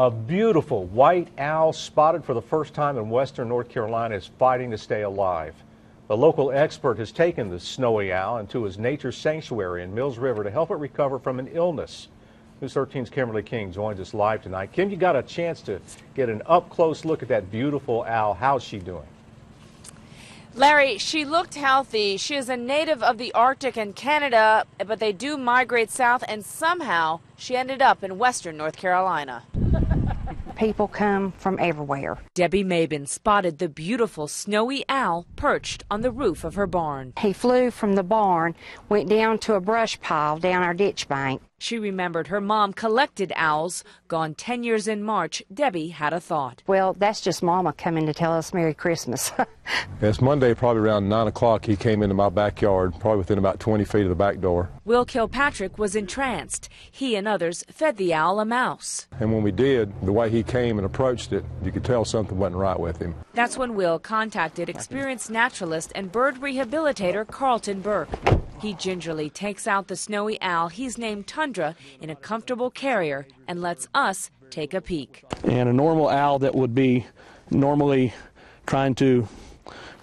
A beautiful white owl spotted for the first time in western North Carolina is fighting to stay alive. The local expert has taken the snowy owl into his nature sanctuary in Mills River to help it recover from an illness. News 13's Kimberly King joins us live tonight. Kim, you got a chance to get an up-close look at that beautiful owl. How's she doing? Larry, she looked healthy. She is a native of the Arctic and Canada, but they do migrate south, and somehow she ended up in western North Carolina. People come from everywhere. Debbie Mabin spotted the beautiful snowy owl perched on the roof of her barn. He flew from the barn, went down to a brush pile down our ditch bank. She remembered her mom collected owls. Gone 10 years in March, Debbie had a thought. Well, that's just Mama coming to tell us Merry Christmas. It's Monday, probably around 9 o'clock, he came into my backyard, probably within about 20 feet of the back door. Will Kilpatrick was entranced. He and others fed the owl a mouse. And when we did, the way he came and approached it, you could tell something wasn't right with him. That's when Will contacted experienced naturalist and bird rehabilitator Carlton Burke. He gingerly takes out the snowy owl he's named Tundra in a comfortable carrier and lets us take a peek. And a normal owl that would be normally trying to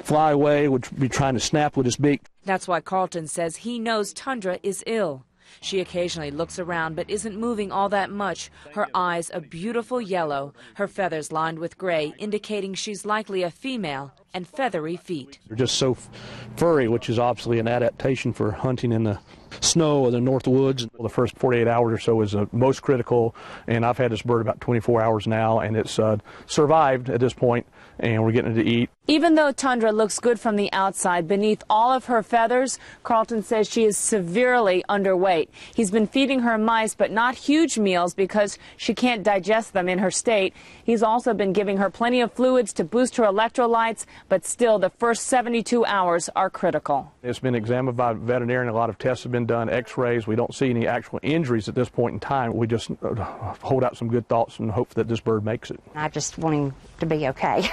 fly away would be trying to snap with his beak. That's why Carlton says he knows Tundra is ill. She occasionally looks around but isn't moving all that much. Her eyes a beautiful yellow, her feathers lined with gray, indicating she's likely a female, and feathery feet. They're just so furry, which is obviously an adaptation for hunting in the snow or the north woods. The first 48 hours or so is most critical, and I've had this bird about 24 hours now, and it's survived at this point, and we're getting it to eat. Even though Tundra looks good from the outside, beneath all of her feathers, Carlton says she is severely underweight. He's been feeding her mice, but not huge meals because she can't digest them in her state. He's also been giving her plenty of fluids to boost her electrolytes, but still the first 72 hours are critical. It's been examined by a veterinarian. A lot of tests have been done, x-rays. We don't see any actual injuries at this point in time. We just hold out some good thoughts and hope that this bird makes it. I just want him to be okay.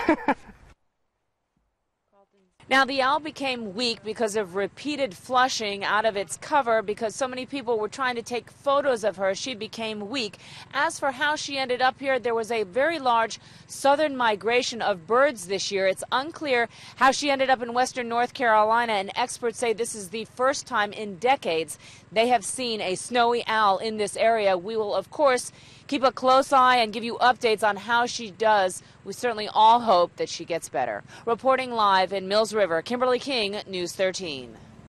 Now, the owl became weak because of repeated flushing out of its cover because so many people were trying to take photos of her. She became weak. As for how she ended up here, there was a very large southern migration of birds this year. It's unclear how she ended up in western North Carolina, and experts say this is the first time in decades they have seen a snowy owl in this area. We will, of course, keep a close eye and give you updates on how she does. We certainly all hope that she gets better. Reporting live in Mills River, Kimberly King, News 13.